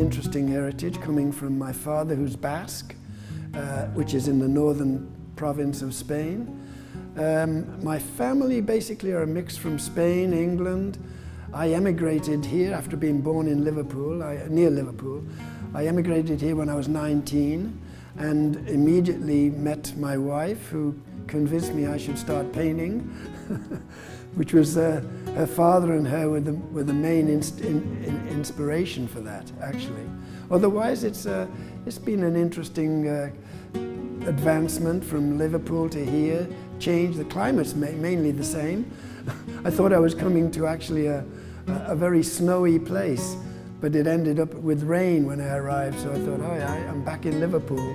interesting heritage coming from my father, who's Basque, which is in the northern province of Spain. My family basically are a mix from Spain, England. I emigrated here after being born in Liverpool, near Liverpool. I emigrated here when I was 19 and immediately met my wife, who convinced me I should start painting, which was her father and her were the main inspiration for that, actually. Otherwise, it's been an interesting advancement from Liverpool to here. Change, the climate's mainly the same. I thought I was coming to actually a very snowy place, but it ended up with rain when I arrived, so I thought, oh yeah, I'm back in Liverpool.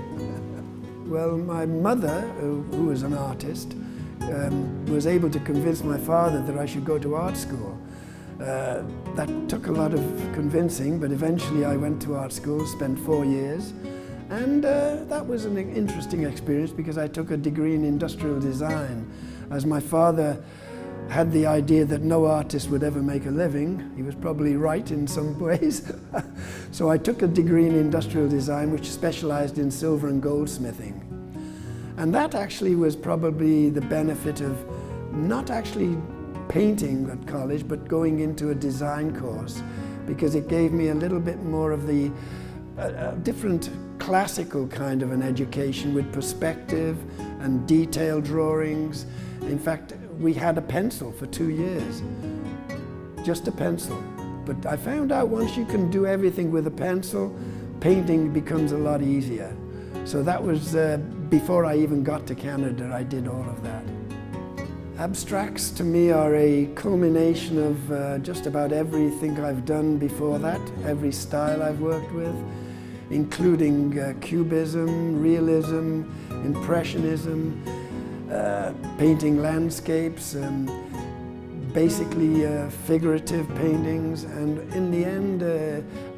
Well, my mother, who was an artist, was able to convince my father that I should go to art school. That took a lot of convincing, but eventually I went to art school, spent 4 years, and that was an interesting experience because I took a degree in industrial design. As my father had the idea that no artist would ever make a living. He was probably right in some ways. So I took a degree in industrial design which specialized in silver and goldsmithing. And that actually was probably the benefit of not actually painting at college, but going into a design course, because it gave me a little bit more of the different classical kind of an education with perspective and detailed drawings. In fact, we had a pencil for 2 years, just a pencil. But I found out once you can do everything with a pencil, painting becomes a lot easier. So that was before I even got to Canada, I did all of that. Abstracts to me are a culmination of just about everything I've done before that, every style I've worked with, including cubism, realism, impressionism, painting landscapes, basically figurative paintings, and in the end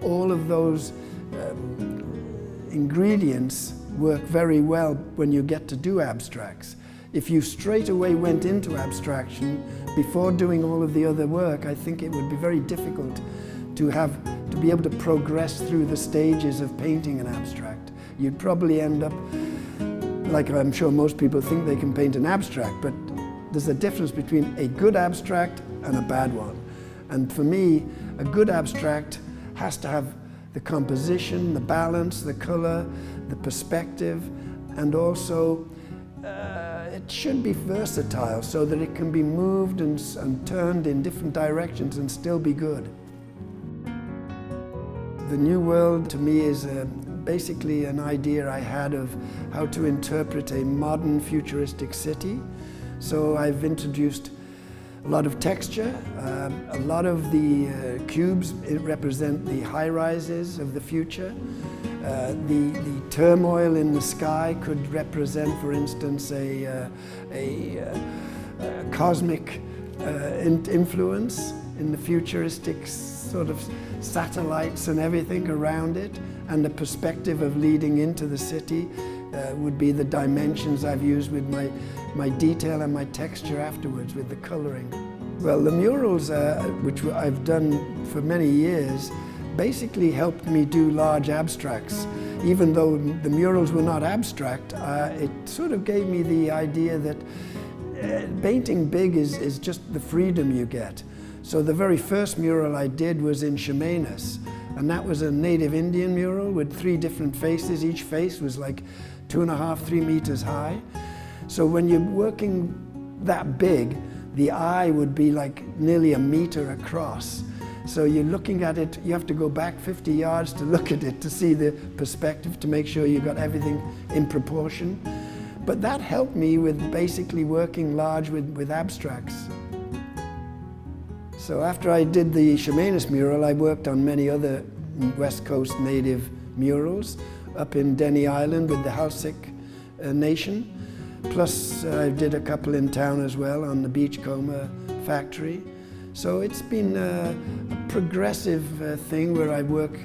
all of those ingredients work very well when you get to do abstracts. If you straight away went into abstraction before doing all of the other work, I think it would be very difficult to be able to progress through the stages of painting an abstract. You'd probably end up, like I'm sure most people think they can paint an abstract, but there's a difference between a good abstract and a bad one. And for me, a good abstract has to have the composition, the balance, the color, the perspective, and also it should be versatile so that it can be moved and turned in different directions and still be good. The New World to me is basically an idea I had of how to interpret a modern futuristic city. So I've introduced a lot of texture. A lot of the cubes represent the high-rises of the future. The turmoil in the sky could represent, for instance, a cosmic influence in the futuristic sort of satellites and everything around it, and the perspective of leading into the city would be the dimensions I've used with my detail and my texture afterwards with the coloring. Well, the murals, which I've done for many years, basically helped me do large abstracts. Even though the murals were not abstract, it sort of gave me the idea that painting big is just the freedom you get. So the very first mural I did was in Chemainus, and that was a native Indian mural with 3 different faces. Each face was like 2.5, 3 meters high. So when you're working that big, the eye would be like nearly a meter across. So you're looking at it, you have to go back 50 yards to look at it to see the perspective, to make sure you got everything in proportion. But that helped me with basically working large with abstracts. So after I did the Chemainus mural, I worked on many other West Coast native murals up in Denny Island with the Halsik Nation. Plus I did a couple in town as well on the Beachcomber factory. So it's been a progressive thing where I work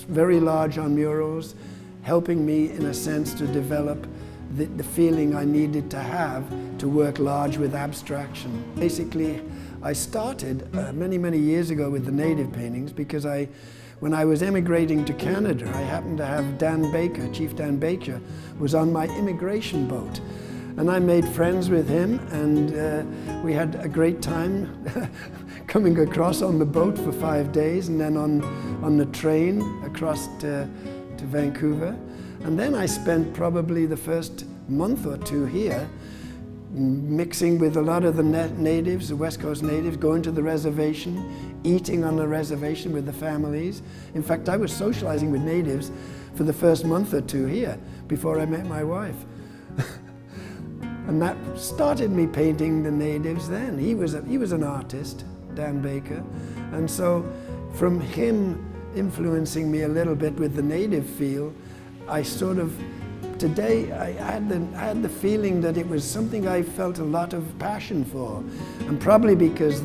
very large on murals, helping me in a sense to develop the feeling I needed to have to work large with abstraction. Basically, I started many years ago with the native paintings because I when I was emigrating to Canada, I happened to have Dan Baker, Chief Dan Baker, was on my immigration boat. And I made friends with him, and we had a great time coming across on the boat for 5 days, and then on the train across to Vancouver. And then I spent probably the first month or two here, mixing with a lot of the natives, the West Coast natives, going to the reservation, eating on the reservation with the families. In fact, I was socializing with natives for the first month or two here before I met my wife. And that started me painting the natives then. He was an artist, Dan Baker. And so from him influencing me a little bit with the native feel, I sort of, today I had the feeling that it was something I felt a lot of passion for. And probably because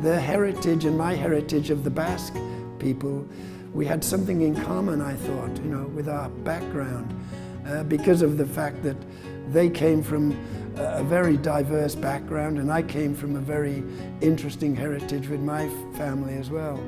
the heritage and my heritage of the Basque people, we had something in common, I thought, you know, with our background. Because of the fact that they came from a very diverse background, and I came from a very interesting heritage with my family as well.